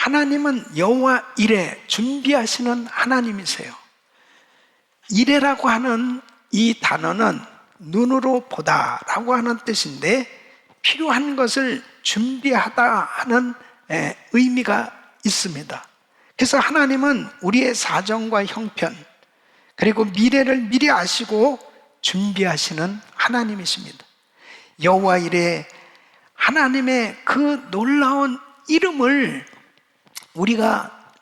하나님은 여호와 이레, 준비하시는 하나님이세요. 이레라고 하는 이 단어는 눈으로 보다라고 하는 뜻인데, 필요한 것을 준비하다 하는 의미가 있습니다. 그래서 하나님은 우리의 사정과 형편, 그리고 미래를 미리 아시고 준비하시는 하나님이십니다. 여호와 이레, 하나님의 그 놀라운 이름을 우리가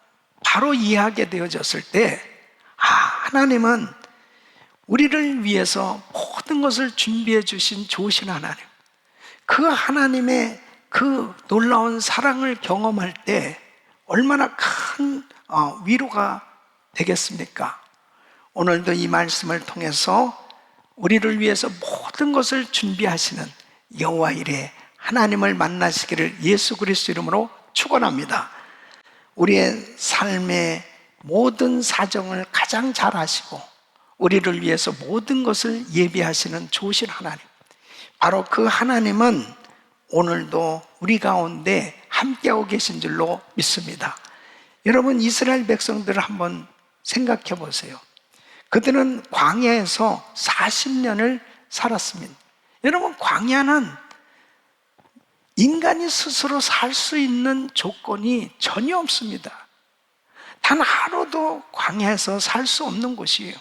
바로 이해하게 되어졌을 때, 하나님은 우리를 위해서 모든 것을 준비해 주신 좋으신 하나님, 그 하나님의 그 놀라운 사랑을 경험할 때 얼마나 큰 위로가 되겠습니까? 오늘도 이 말씀을 통해서 우리를 위해서 모든 것을 준비하시는 여호와 이레 하나님을 만나시기를 예수 그리스도 이름으로 축원합니다. 우리의 삶의 모든 사정을 가장 잘 아시고 우리를 위해서 모든 것을 예비하시는 좋으신 하나님, 바로 그 하나님은 오늘도 우리 가운데 함께하고 계신 줄로 믿습니다. 여러분, 이스라엘 백성들을 한번 생각해 보세요. 그들은 광야에서 40년을 살았습니다. 여러분, 광야는 인간이 스스로 살 수 있는 조건이 전혀 없습니다. 단 하루도 광야에서 살 수 없는 곳이에요.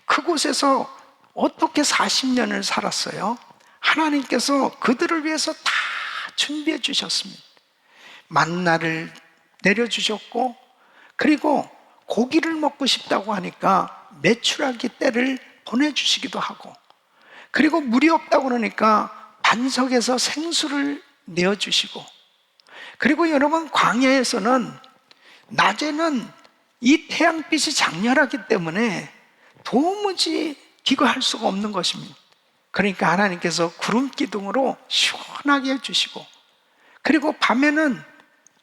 그곳에서 어떻게 40년을 살았어요? 하나님께서 그들을 위해서 다 준비해 주셨습니다. 만나를 내려주셨고, 그리고 고기를 먹고 싶다고 하니까 메추라기 떼를 보내주시기도 하고, 그리고 물이 없다고 그러니까 반석에서 생수를 내어주시고, 그리고 여러분, 광야에서는 낮에는 이 태양빛이 장렬하기 때문에 도무지 기거할 수가 없는 것입니다. 그러니까 하나님께서 구름 기둥으로 시원하게 해주시고, 그리고 밤에는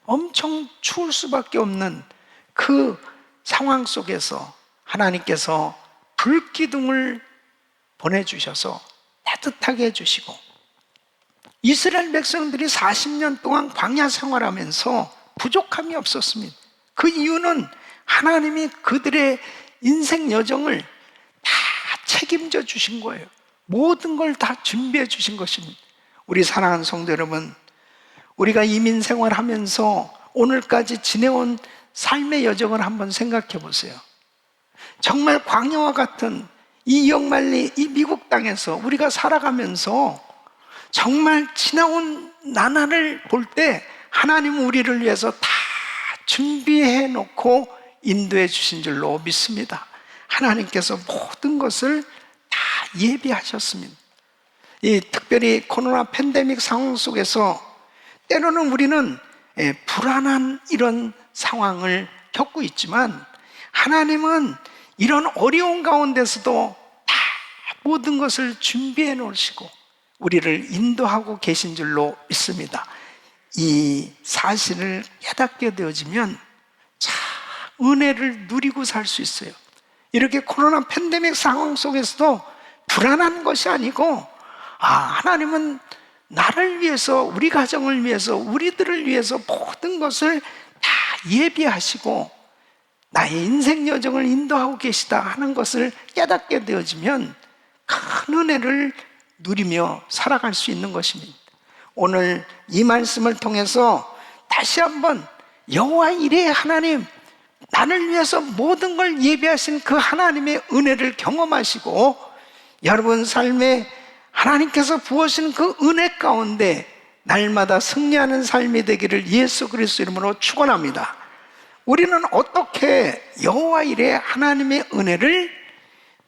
엄청 추울 수밖에 없는 그 상황 속에서 하나님께서 불 기둥을 보내주셔서 따뜻하게 해주시고, 이스라엘 백성들이 40년 동안 광야 생활하면서 부족함이 없었습니다. 그 이유는 하나님이 그들의 인생 여정을 다 책임져 주신 거예요. 모든 걸 다 준비해 주신 것입니다. 우리 사랑하는 성도 여러분, 우리가 이민 생활하면서 오늘까지 지내온 삶의 여정을 한번 생각해 보세요. 정말 광야와 같은 이 영말리 이 미국 땅에서 우리가 살아가면서 정말 지나온 나날을 볼 때 하나님은 우리를 위해서 다 준비해 놓고 인도해 주신 줄로 믿습니다. 하나님께서 모든 것을 다 예비하셨습니다. 특별히 코로나 팬데믹 상황 속에서 때로는 우리는 불안한 이런 상황을 겪고 있지만, 하나님은 이런 어려운 가운데서도 다 모든 것을 준비해 놓으시고 우리를 인도하고 계신 줄로 믿습니다. 이 사실을 깨닫게 되어지면 참 은혜를 누리고 살 수 있어요. 이렇게 코로나 팬데믹 상황 속에서도 불안한 것이 아니고, 하나님은 나를 위해서, 우리 가정을 위해서, 우리들을 위해서 모든 것을 다 예비하시고 나의 인생 여정을 인도하고 계시다 하는 것을 깨닫게 되어지면 큰 은혜를 누리며 살아갈 수 있는 것입니다. 오늘 이 말씀을 통해서 다시 한번 여호와 이레의 하나님, 나를 위해서 모든 걸 예비하신 그 하나님의 은혜를 경험하시고 여러분 삶에 하나님께서 부으신 그 은혜 가운데 날마다 승리하는 삶이 되기를 예수 그리스도 이름으로 축원합니다. 우리는 어떻게 여호와 이레 하나님의 은혜를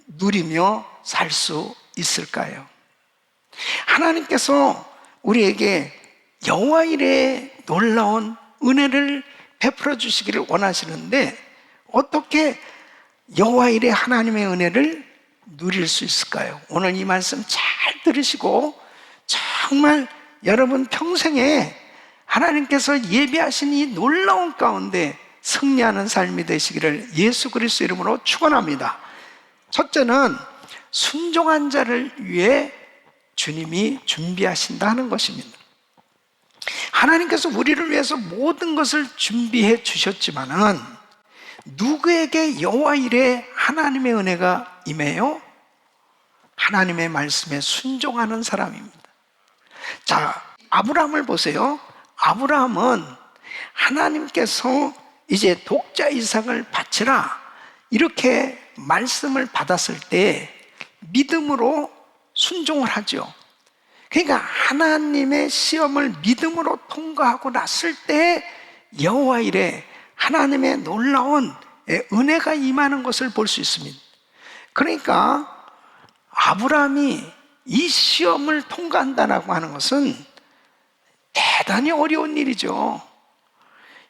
누리며 살 수 있을까요? 하나님께서 우리에게 여호와 이레의 놀라운 은혜를 베풀어 주시기를 원하시는데, 어떻게 여호와 이레 하나님의 은혜를 누릴 수 있을까요? 오늘 이 말씀 잘 들으시고 정말 여러분 평생에 하나님께서 예비하신 이 놀라운 가운데 승리하는 삶이 되시기를 예수 그리스도 이름으로 축원합니다. 첫째는 순종한 자를 위해 주님이 준비하신다 하는 것입니다. 하나님께서 우리를 위해서 모든 것을 준비해 주셨지만은 누구에게 여호와 일에 하나님의 은혜가 임해요? 하나님의 말씀에 순종하는 사람입니다. 자, 아브라함을 보세요. 아브라함은 하나님께서 이제 독자 이삭을 바치라 이렇게 말씀을 받았을 때 믿음으로 순종을 하죠. 그러니까 하나님의 시험을 믿음으로 통과하고 났을 때 여호와 일에 하나님의 놀라운 은혜가 임하는 것을 볼 수 있습니다. 그러니까 아브라함이 이 시험을 통과한다라고 하는 것은 대단히 어려운 일이죠.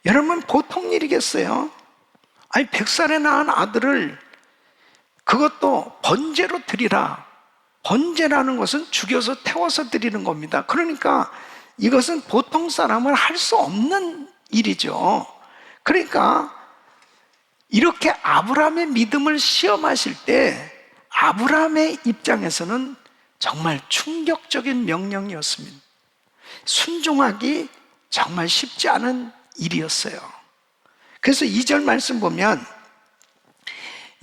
여러분, 보통 일이겠어요? 아니, 100살에 낳은 아들을 그것도 번제로 드리라. 번제라는 것은 죽여서 태워서 드리는 겁니다. 그러니까 이것은 보통 사람은 할 수 없는 일이죠. 그러니까 이렇게 아브라함의 믿음을 시험하실 때 아브라함의 입장에서는 정말 충격적인 명령이었습니다. 순종하기 정말 쉽지 않은 일이었어요. 그래서 2절 말씀 보면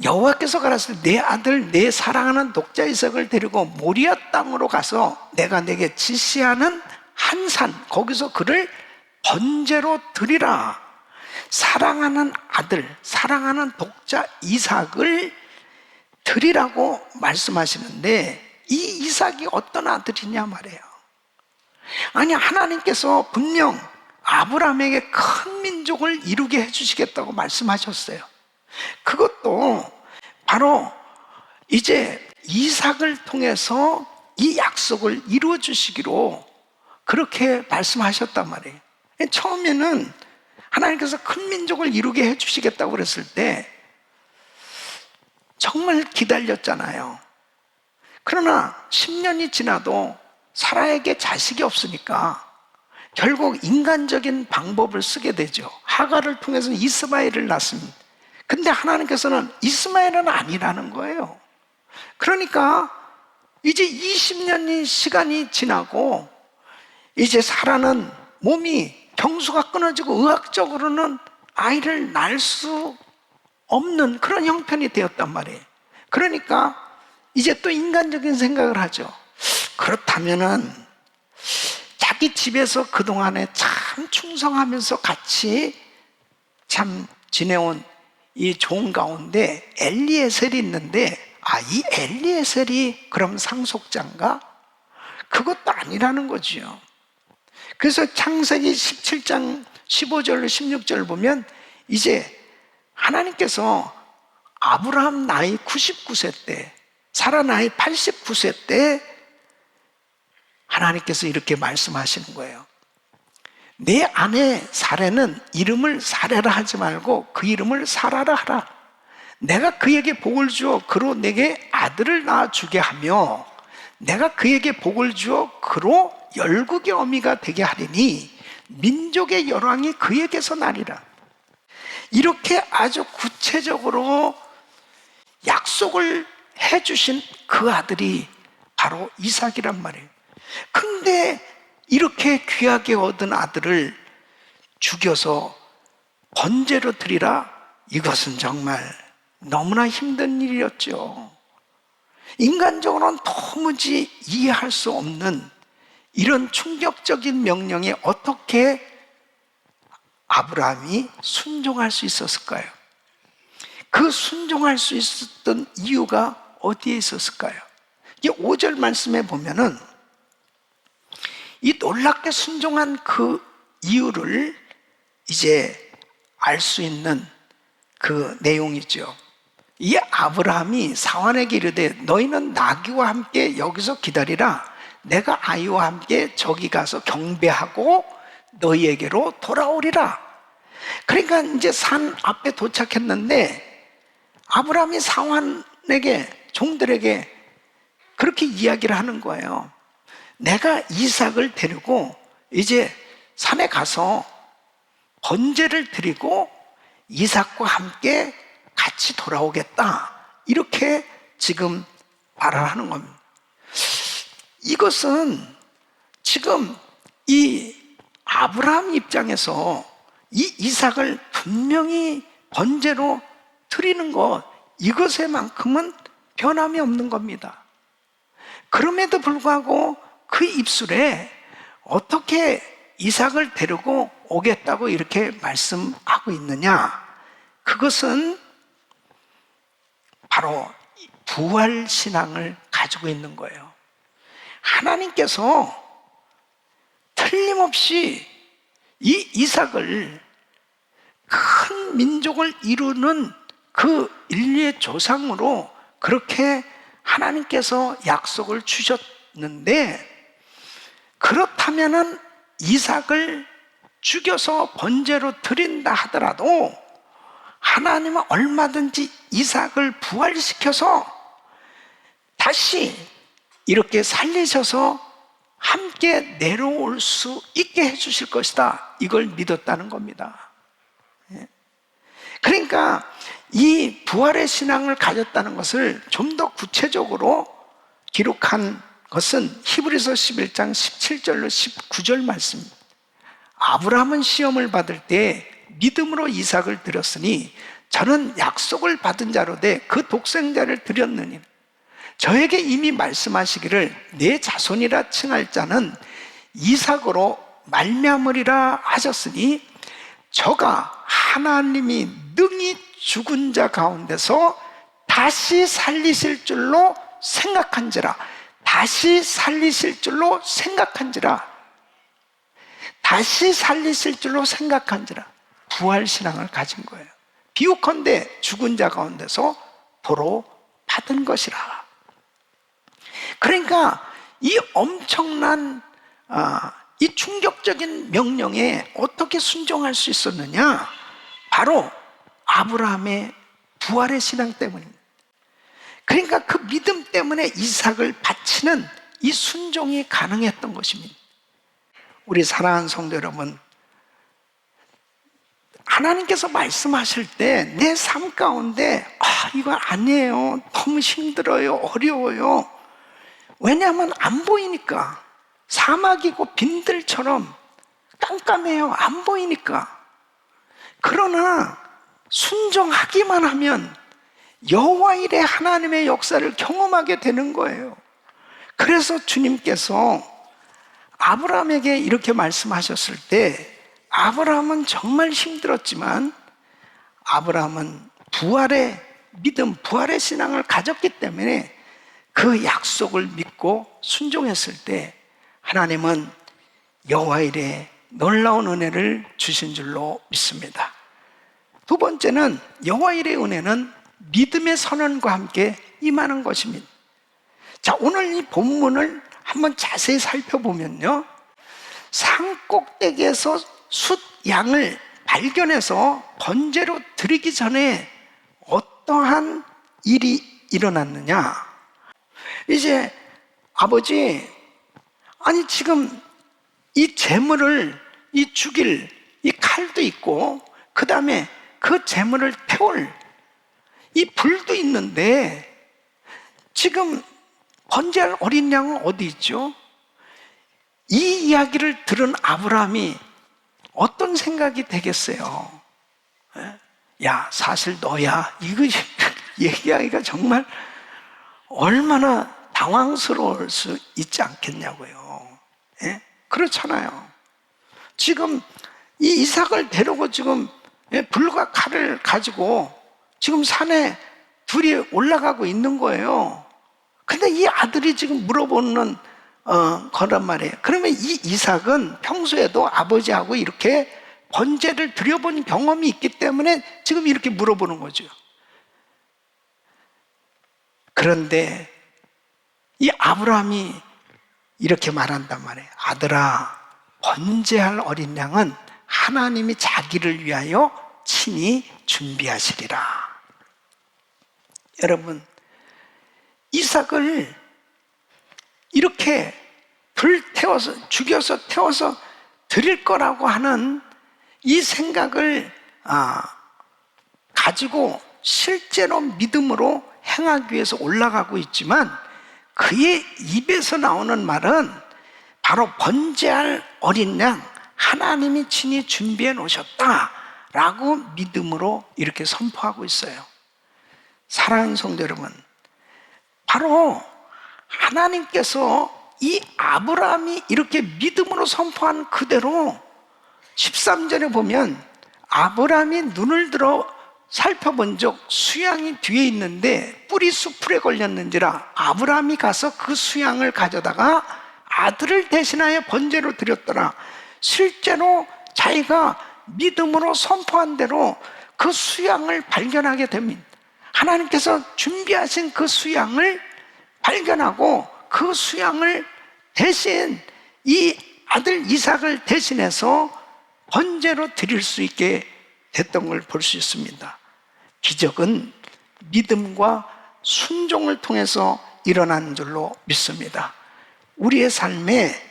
여호와께서 가라사대 내 아들 내 사랑하는 독자 이삭을 데리고 모리아 땅으로 가서 내가 내게 지시하는 한 산 거기서 그를 번제로 드리라. 사랑하는 아들, 사랑하는 독자 이삭을 드리라고 말씀하시는데 이 이삭이 어떤 아들이냐 말이에요. 아니, 하나님께서 분명 아브라함에게 큰 민족을 이루게 해주시겠다고 말씀하셨어요. 그것도 바로 이제 이삭을 통해서 이 약속을 이루어 주시기로 그렇게 말씀하셨단 말이에요. 처음에는 하나님께서 큰 민족을 이루게 해주시겠다고 그랬을 때 정말 기다렸잖아요. 그러나 10년이 지나도 사라에게 자식이 없으니까 결국 인간적인 방법을 쓰게 되죠. 하갈을 통해서 이스마엘을 낳습니다. 근데 하나님께서는 이스마엘은 아니라는 거예요. 그러니까 이제 20년이 시간이 지나고 이제 사라는 몸이 경수가 끊어지고 의학적으로는 아이를 낳을 수 없는 그런 형편이 되었단 말이에요. 그러니까 이제 또 인간적인 생각을 하죠. 그렇다면은 자기 집에서 그동안에 참 충성하면서 같이 참 지내온 이 종 가운데 엘리에셀이 있는데 이 엘리에셀이 그럼 상속자인가? 그것도 아니라는 거지요. 그래서 창세기 17장 15절 16절 보면 이제 하나님께서 아브라함 나이 99세 때 사라 나이 89세 때 하나님께서 이렇게 말씀하시는 거예요. 내 아내 사레는 이름을 사레라 하지 말고 그 이름을 사라라 하라. 내가 그에게 복을 주어 그로 내게 아들을 낳아주게 하며 내가 그에게 복을 주어 그로 열국의 어미가 되게 하리니 민족의 열왕이 그에게서 나리라. 이렇게 아주 구체적으로 약속을 해주신 그 아들이 바로 이삭이란 말이에요. 근데 이렇게 귀하게 얻은 아들을 죽여서 번제로 드리라? 이것은 정말 너무나 힘든 일이었죠. 인간적으로는 도무지 이해할 수 없는 이런 충격적인 명령에 어떻게 아브라함이 순종할 수 있었을까요? 그 순종할 수 있었던 이유가 어디에 있었을까요? 이 5절 말씀에 보면은 이 놀랍게 순종한 그 이유를 이제 알 수 있는 그 내용이죠. 이 아브라함이 사환에게 이르되 너희는 나귀와 함께 여기서 기다리라. 내가 아이와 함께 저기 가서 경배하고 너희에게로 돌아오리라. 그러니까 이제 산 앞에 도착했는데 아브라함이 사환에게 종들에게 그렇게 이야기를 하는 거예요. 내가 이삭을 데리고 이제 산에 가서 번제를 드리고 이삭과 함께 같이 돌아오겠다. 이렇게 지금 말을 하는 겁니다. 이것은 지금 이 아브라함 입장에서 이 이삭을 분명히 번제로 드리는 것, 이것에만큼은 변함이 없는 겁니다. 그럼에도 불구하고 그 입술에 어떻게 이삭을 데리고 오겠다고 이렇게 말씀하고 있느냐? 그것은 바로 부활신앙을 가지고 있는 거예요. 하나님께서 틀림없이 이 이삭을 큰 민족을 이루는 그 인류의 조상으로 그렇게 하나님께서 약속을 주셨는데, 그렇다면은 이삭을 죽여서 번제로 드린다 하더라도 하나님은 얼마든지 이삭을 부활시켜서 다시 이렇게 살리셔서 함께 내려올 수 있게 해주실 것이다, 이걸 믿었다는 겁니다. 그러니까 이 부활의 신앙을 가졌다는 것을 좀 더 구체적으로 기록한 것은 히브리서 11장 17절로 19절 말씀입니다. 아브라함은 시험을 받을 때 믿음으로 이삭을 드렸으니 저는 약속을 받은 자로 돼 그 독생자를 드렸느니 저에게 이미 말씀하시기를 내 자손이라 칭할 자는 이삭으로 말미암으리라 하셨으니 저가 하나님이 능히 죽은 자 가운데서 다시 살리실 줄로 생각한지라. 다시 살리실 줄로 생각한지라. 다시 살리실 줄로 생각한지라. 부활신앙을 가진 거예요. 비유컨대 죽은 자 가운데서 도로 받은 것이라. 그러니까 이 엄청난 이 충격적인 명령에 어떻게 순종할 수 있었느냐? 바로 아브라함의 부활의 신앙 때문입니다. 그러니까 그 믿음 때문에 이삭을 바치는 이 순종이 가능했던 것입니다. 우리 사랑하는 성도 여러분, 하나님께서 말씀하실 때 내 삶 가운데 이거 아니에요, 너무 힘들어요, 어려워요. 왜냐하면 안 보이니까. 사막이고 빈들처럼 깜깜해요, 안 보이니까. 그러나 순종하기만 하면 여호와 일의 하나님의 역사를 경험하게 되는 거예요. 그래서 주님께서 아브라함에게 이렇게 말씀하셨을 때, 아브라함은 정말 힘들었지만 아브라함은 부활의 믿음, 부활의 신앙을 가졌기 때문에 그 약속을 믿고 순종했을 때 하나님은 여호와 일에 놀라운 은혜를 주신 줄로 믿습니다. 두 번째는 여호와 일의 은혜는 믿음의 선언과 함께 임하는 것입니다. 자, 오늘 이 본문을 한번 자세히 살펴보면요, 산 꼭대기에서 숫 양을 발견해서 번제로 드리기 전에 어떠한 일이 일어났느냐? 이제 아버지, 아니 지금 이 제물을 이 죽일 이 칼도 있고 그 다음에 그 제물을 태울 이 불도 있는데 지금 번제할 어린 양은 어디 있죠? 이 이야기를 들은 아브라함이 어떤 생각이 되겠어요? 야, 사실 너야, 이거 얘기하기가 정말 얼마나 당황스러울 수 있지 않겠냐고요. 예? 그렇잖아요. 지금 이 이삭을 데리고 지금 불과 칼을 가지고 지금 산에 둘이 올라가고 있는 거예요. 근데 이 아들이 지금 물어보는 거란 말이에요. 그러면 이 이삭은 평소에도 아버지하고 이렇게 번제를 드려본 경험이 있기 때문에 지금 이렇게 물어보는 거죠. 그런데 이 아브라함이 이렇게 말한단 말이에요. 아들아, 번제할 어린 양은 하나님이 자기를 위하여 친히 준비하시리라. 여러분, 이삭을 이렇게 불태워서 죽여서 태워서 드릴 거라고 하는 이 생각을 가지고 실제로 믿음으로 행하기 위해서 올라가고 있지만 그의 입에서 나오는 말은 바로 번제할 어린 양, 하나님이 친히 준비해 놓으셨다라고 믿음으로 이렇게 선포하고 있어요. 사랑하는 성도 여러분, 바로 하나님께서 이 아브라함이 이렇게 믿음으로 선포한 그대로 13절에 보면 아브라함이 눈을 들어 살펴본 적 수양이 뒤에 있는데 뿌리 수풀에 걸렸는지라 아브라함이 가서 그 수양을 가져다가 아들을 대신하여 번제로 드렸더라. 실제로 자기가 믿음으로 선포한 대로 그 수양을 발견하게 됩니다. 하나님께서 준비하신 그 수양을 발견하고 그 수양을 대신 이 아들 이삭을 대신해서 번제로 드릴 수 있게 됐던 걸 볼 수 있습니다. 기적은 믿음과 순종을 통해서 일어난 줄로 믿습니다. 우리의 삶에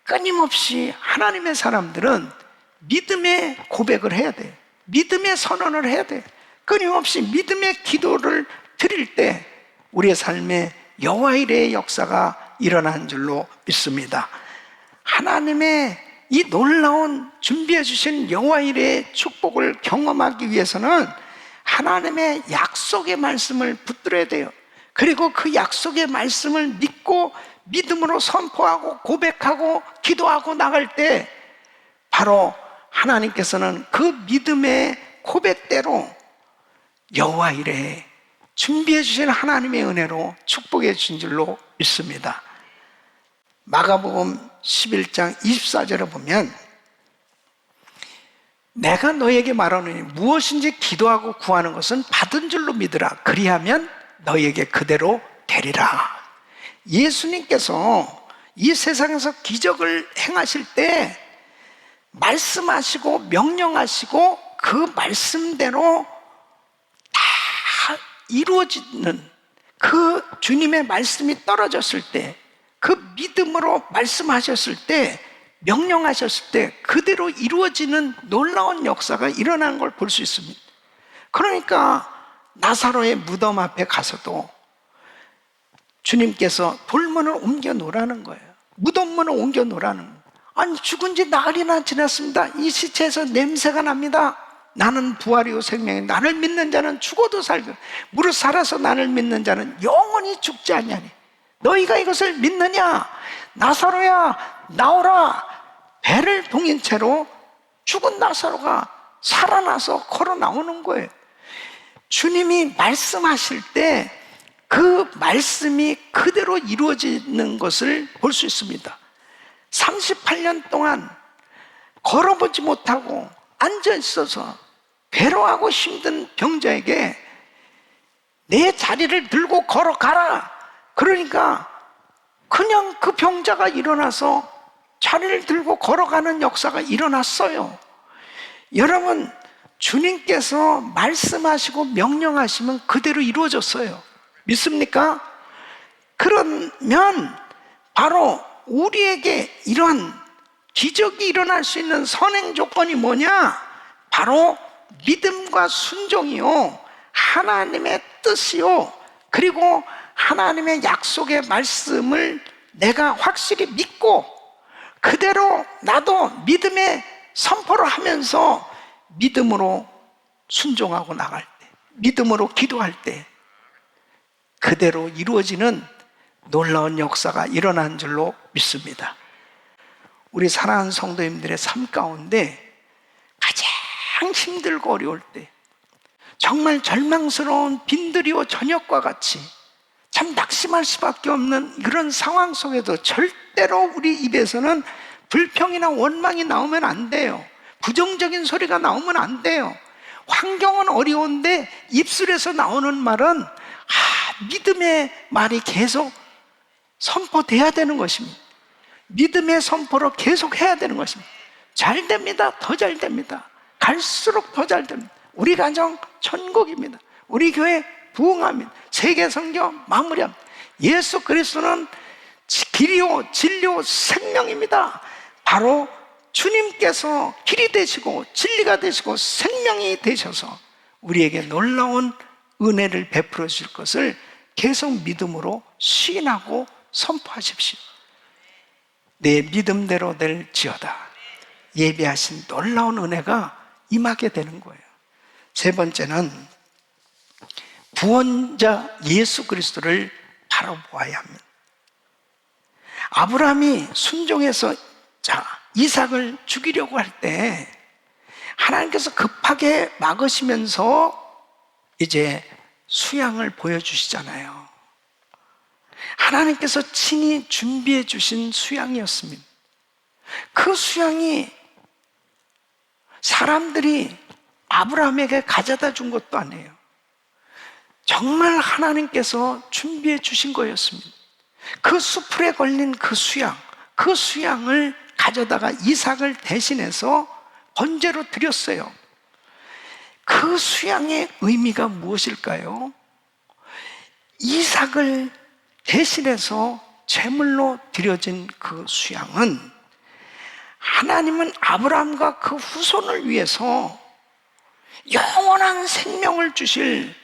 끊임없이 하나님의 사람들은 믿음의 고백을 해야 돼요. 믿음의 선언을 해야 돼요. 끊임없이 믿음의 기도를 드릴 때 우리의 삶에 여호와 일의 역사가 일어난 줄로 믿습니다. 하나님의 이 놀라운 준비해 주신 여호와 일의 축복을 경험하기 위해서는 하나님의 약속의 말씀을 붙들어야 돼요. 그리고 그 약속의 말씀을 믿고 믿음으로 선포하고 고백하고 기도하고 나갈 때 바로 하나님께서는 그 믿음의 고백대로 여호와 일에 준비해 주신 하나님의 은혜로 축복해 주신 줄로 믿습니다. 마가복음 11장 24절에 보면 내가 너에게 말하노니 무엇인지 기도하고 구하는 것은 받은 줄로 믿으라. 그리하면 너에게 그대로 되리라. 예수님께서 이 세상에서 기적을 행하실 때 말씀하시고 명령하시고 그 말씀대로 다 이루어지는 그 주님의 말씀이 떨어졌을 때, 그 믿음으로 말씀하셨을 때, 명령하셨을 때 그대로 이루어지는 놀라운 역사가 일어나는 걸 볼 수 있습니다. 그러니까 나사로의 무덤 앞에 가서도 주님께서 돌문을 옮겨 놓으라는 거예요. 무덤문을 옮겨 놓으라는 거예요. 아니, 죽은 지 나흘이나 지났습니다. 이 시체에서 냄새가 납니다. 나는 부활이요 생명이 나를 믿는 자는 죽어도 살고 무릇 살아서 나를 믿는 자는 영원히 죽지 아니하니 너희가 이것을 믿느냐? 나사로야 나오라. 배를 동인 채로 죽은 나사로가 살아나서 걸어 나오는 거예요. 주님이 말씀하실 때 그 말씀이 그대로 이루어지는 것을 볼 수 있습니다. 38년 동안 걸어보지 못하고 앉아 있어서 괴로워하고 힘든 병자에게 내 자리를 들고 걸어가라. 그러니까 그냥 그 병자가 일어나서 자리를 들고 걸어가는 역사가 일어났어요. 여러분, 주님께서 말씀하시고 명령하시면 그대로 이루어졌어요. 믿습니까? 그러면 바로 우리에게 이런 기적이 일어날 수 있는 선행 조건이 뭐냐? 바로 믿음과 순종이요, 하나님의 뜻이요, 그리고 하나님의 약속의 말씀을 내가 확실히 믿고 그대로 나도 믿음의 선포를 하면서 믿음으로 순종하고 나갈 때, 믿음으로 기도할 때 그대로 이루어지는 놀라운 역사가 일어난 줄로 믿습니다. 우리 사랑하는 성도님들의 삶 가운데 가장 힘들고 어려울 때, 정말 절망스러운 빈들이와 저녁과 같이 참 낙심할 수밖에 없는 그런 상황 속에도 절대로 우리 입에서는 불평이나 원망이 나오면 안 돼요. 부정적인 소리가 나오면 안 돼요. 환경은 어려운데 입술에서 나오는 말은 믿음의 말이 계속 선포돼야 되는 것입니다. 믿음의 선포로 계속 해야 되는 것입니다. 잘 됩니다. 더 잘 됩니다. 갈수록 더 잘 됩니다. 우리 가정 천국입니다. 우리 교회 부흥합니다. 세계 선교 마무리합니다. 예수 그리스도는 길이요 진리요 생명입니다. 바로 주님께서 길이 되시고 진리가 되시고 생명이 되셔서 우리에게 놀라운 은혜를 베풀어 주실 것을 계속 믿음으로 시인하고 선포하십시오. 내 믿음대로 될지어다. 예비하신 놀라운 은혜가 임하게 되는 거예요. 세 번째는 구원자 예수 그리스도를 바라보아야 합니다. 아브라함이 순종해서 이삭을 죽이려고 할 때 하나님께서 급하게 막으시면서 이제 수양을 보여주시잖아요. 하나님께서 친히 준비해 주신 수양이었습니다. 그 수양이 사람들이 아브라함에게 가져다 준 것도 아니에요. 정말 하나님께서 준비해 주신 거였습니다. 그 수풀에 걸린 그 수양을 가져다가 이삭을 대신해서 번제로 드렸어요. 그 수양의 의미가 무엇일까요? 이삭을 대신해서 제물로 드려진 그 수양은 하나님은 아브라함과 그 후손을 위해서 영원한 생명을 주실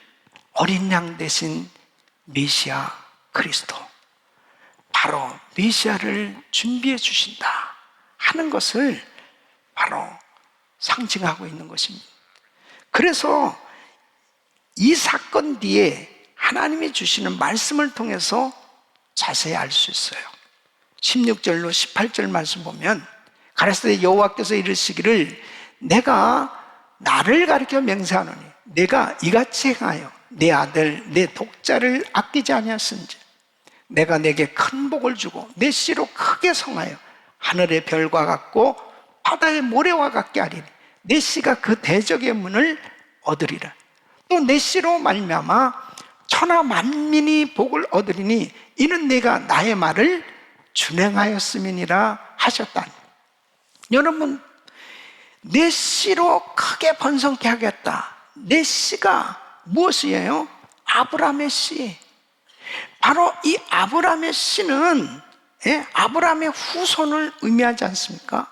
어린 양 대신 메시아 그리스도, 바로 메시아를 준비해 주신다 하는 것을 바로 상징하고 있는 것입니다. 그래서 이 사건 뒤에 하나님이 주시는 말씀을 통해서 자세히 알 수 있어요. 16절로 18절 말씀 보면 가라사대 여호와께서 이르시기를 내가 나를 가리켜 맹세하노니 내가 이같이 행하여 내 아들 내 독자를 아끼지 아니하였은지 내가 내게 큰 복을 주고 내 씨로 크게 성하여 하늘의 별과 같고 바다의 모래와 같게 하리니 내 씨가 그 대적의 문을 얻으리라. 또 내 씨로 말미암아 천하 만민이 복을 얻으리니 이는 내가 나의 말을 준행하였음이니라 하셨다니. 여러분, 내 씨로 크게 번성케 하겠다. 내 씨가 무엇이에요? 아브라함의 씨. 바로 이 아브라함의 씨는 아브라함의 후손을 의미하지 않습니까?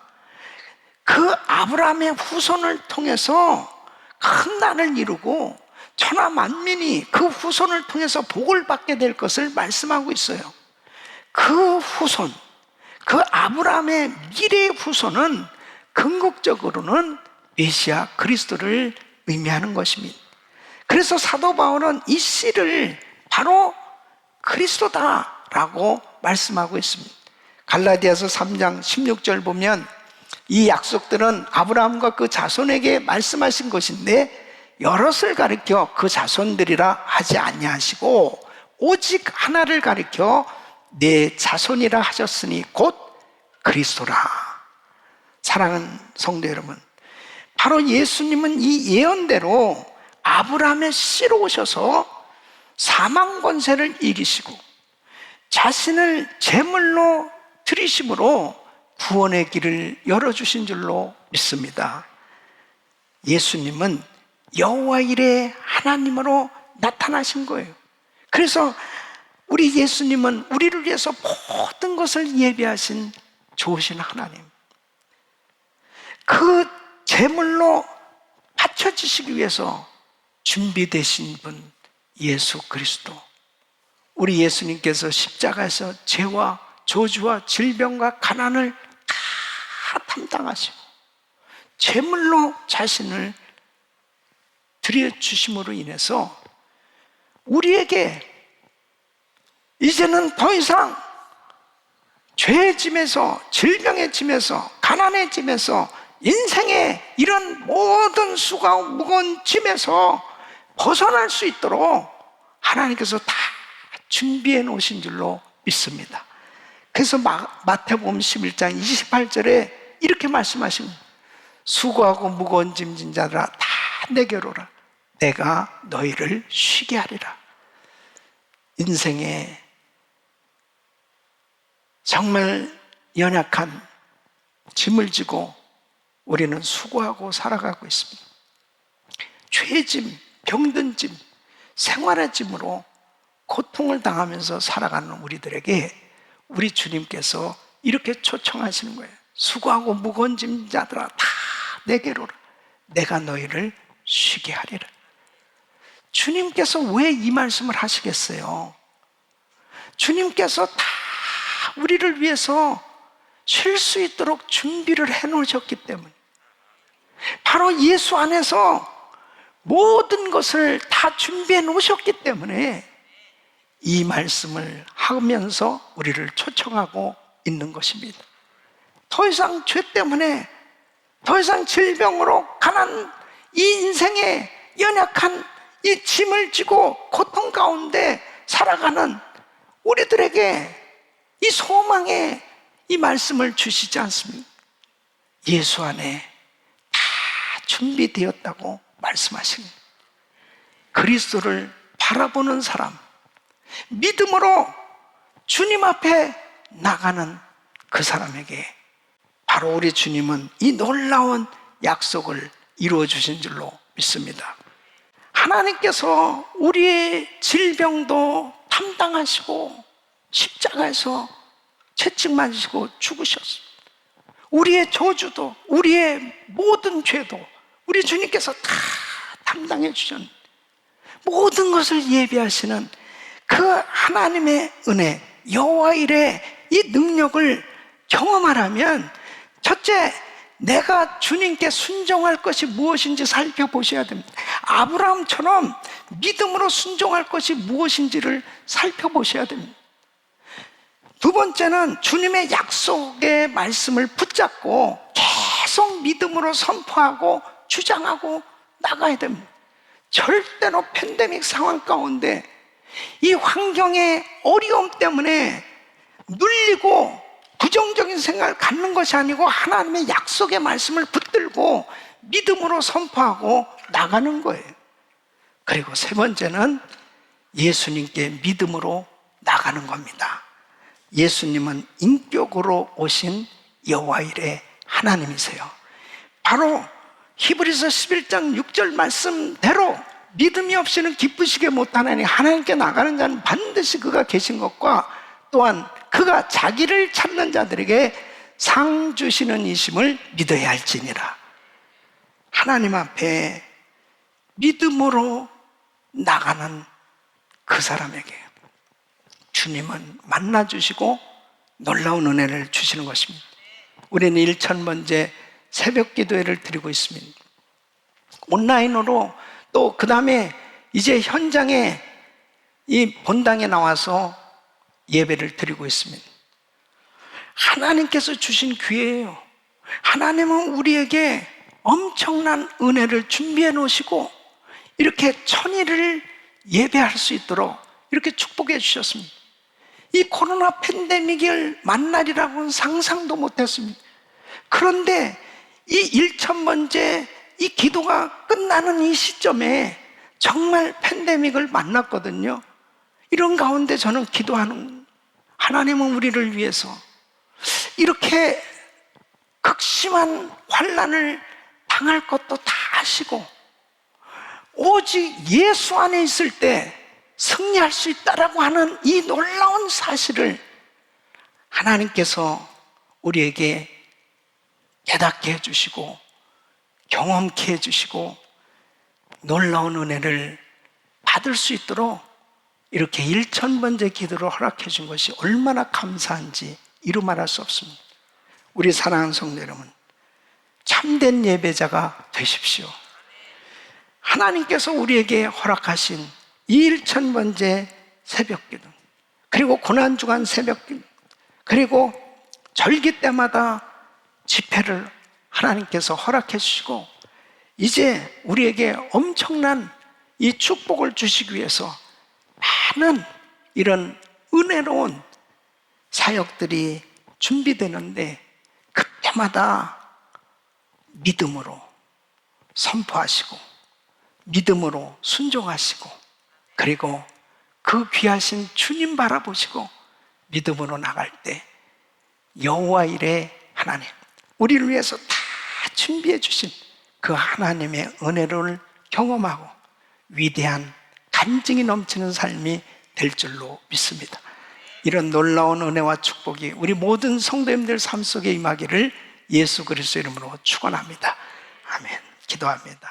그 아브라함의 후손을 통해서 큰 나라를 이루고 천하 만민이 그 후손을 통해서 복을 받게 될 것을 말씀하고 있어요. 그 후손, 그 아브라함의 미래의 후손은 궁극적으로는 메시아 그리스도를 의미하는 것입니다. 그래서 사도 바울은 이 씨를 바로 그리스도다라고 말씀하고 있습니다. 갈라디아서 3장 16절 보면 이 약속들은 아브라함과 그 자손에게 말씀하신 것인데 여럿을 가리켜 그 자손들이라 하지 아니하시고 오직 하나를 가리켜 내 자손이라 하셨으니 곧 그리스도라. 사랑하는 성도 여러분, 바로 예수님은 이 예언대로 아브라함의 씨로 오셔서 사망 권세를 이기시고 자신을 제물로 드리심으로 구원의 길을 열어주신 줄로 믿습니다. 예수님은 여호와 일의 하나님으로 나타나신 거예요. 그래서 우리 예수님은 우리를 위해서 모든 것을 예비하신 좋으신 하나님, 그 제물로 바쳐지시기 위해서 준비되신 분 예수 그리스도. 우리 예수님께서 십자가에서 죄와 저주와 질병과 가난을 다 담당하시고 제물로 자신을 드려주심으로 인해서 우리에게 이제는 더 이상 죄의 짐에서, 질병의 짐에서, 가난의 짐에서, 인생의 이런 모든 수고하고 무거운 짐에서 벗어날 수 있도록 하나님께서 다 준비해 놓으신 줄로 믿습니다. 그래서 마태복음 11장 28절에 이렇게 말씀하신 거예요. 수고하고 무거운 짐진 자들아 다 내게로 오라. 내가 너희를 쉬게 하리라. 인생에 정말 연약한 짐을 지고 우리는 수고하고 살아가고 있습니다. 죄짐, 병든 짐, 생활의 짐으로 고통을 당하면서 살아가는 우리들에게 우리 주님께서 이렇게 초청하시는 거예요. 수고하고 무거운 짐 자들아 다 내게로 오라. 내가 너희를 쉬게 하리라. 주님께서 왜 이 말씀을 하시겠어요? 주님께서 다 우리를 위해서 쉴 수 있도록 준비를 해 놓으셨기 때문에, 바로 예수 안에서 모든 것을 다 준비해 놓으셨기 때문에 이 말씀을 하면서 우리를 초청하고 있는 것입니다. 더 이상 죄 때문에, 더 이상 질병으로 가난 이 인생의 연약한 이 짐을 지고 고통 가운데 살아가는 우리들에게 이 소망의 이 말씀을 주시지 않습니까? 예수 안에 다 준비되었다고 말씀하십니다. 그리스도를 바라보는 사람, 믿음으로 주님 앞에 나가는 그 사람에게 바로 우리 주님은 이 놀라운 약속을 이루어 주신 줄로 믿습니다. 하나님께서 우리의 질병도 담당하시고 십자가에서 채찍 맞으시고 죽으셨습니다. 우리의 저주도, 우리의 모든 죄도 우리 주님께서 다 담당해 주셨는데, 모든 것을 예비하시는 그 하나님의 은혜, 여호와 일의 이 능력을 경험하려면 첫째, 내가 주님께 순종할 것이 무엇인지 살펴보셔야 됩니다. 아브라함처럼 믿음으로 순종할 것이 무엇인지를 살펴보셔야 됩니다. 두 번째는 주님의 약속의 말씀을 붙잡고 계속 믿음으로 선포하고 주장하고 나가야 됩니다. 절대로 팬데믹 상황 가운데 이 환경의 어려움 때문에 눌리고 부정적인 생각을 갖는 것이 아니고 하나님의 약속의 말씀을 붙들고 믿음으로 선포하고 나가는 거예요. 그리고 세 번째는 예수님께 믿음으로 나가는 겁니다. 예수님은 인격으로 오신 여호와 일의 하나님이세요. 바로 히브리서 11장 6절 말씀대로 믿음이 없이는 기쁘시게 못하나니 하나님께 나가는 자는 반드시 그가 계신 것과 또한 그가 자기를 찾는 자들에게 상 주시는 이심을 믿어야 할지니라. 하나님 앞에 믿음으로 나가는 그 사람에게 주님은 만나주시고 놀라운 은혜를 주시는 것입니다. 우리는 1000번째 새벽 기도회를 드리고 있습니다. 온라인으로 또 그 다음에 이제 현장에 이 본당에 나와서 예배를 드리고 있습니다. 하나님께서 주신 기회예요. 하나님은 우리에게 엄청난 은혜를 준비해 놓으시고 이렇게 천일을 예배할 수 있도록 이렇게 축복해 주셨습니다. 이 코로나 팬데믹을 만날이라고는 상상도 못했습니다. 그런데 이 1000번째 이 기도가 끝나는 이 시점에 정말 팬데믹을 만났거든요. 이런 가운데 저는 기도하는, 하나님은 우리를 위해서 이렇게 극심한 환난을 당할 것도 다 아시고 오직 예수 안에 있을 때 승리할 수 있다라고 하는 이 놀라운 사실을 하나님께서 우리에게 깨닫게 해주시고 경험케 해주시고 놀라운 은혜를 받을 수 있도록 이렇게 1000번째 기도를 허락해 준 것이 얼마나 감사한지 이루 말할 수 없습니다. 우리 사랑하는 성도 여러분, 참된 예배자가 되십시오. 하나님께서 우리에게 허락하신 이 1000번째 새벽 기도, 그리고 고난주간 새벽 기도, 그리고 절기 때마다 집회를 하나님께서 허락해 주시고 이제 우리에게 엄청난 이 축복을 주시기 위해서 많은 이런 은혜로운 사역들이 준비되는데 그때마다 믿음으로 선포하시고 믿음으로 순종하시고 그리고 그 귀하신 주님 바라보시고 믿음으로 나갈 때 여호와 일의 하나님, 우리를 위해서 다 준비해 주신 그 하나님의 은혜를 경험하고 위대한 간증이 넘치는 삶이 될 줄로 믿습니다. 이런 놀라운 은혜와 축복이 우리 모든 성도님들 삶 속에 임하기를 예수 그리스도 이름으로 축원합니다. 아멘. 기도합니다.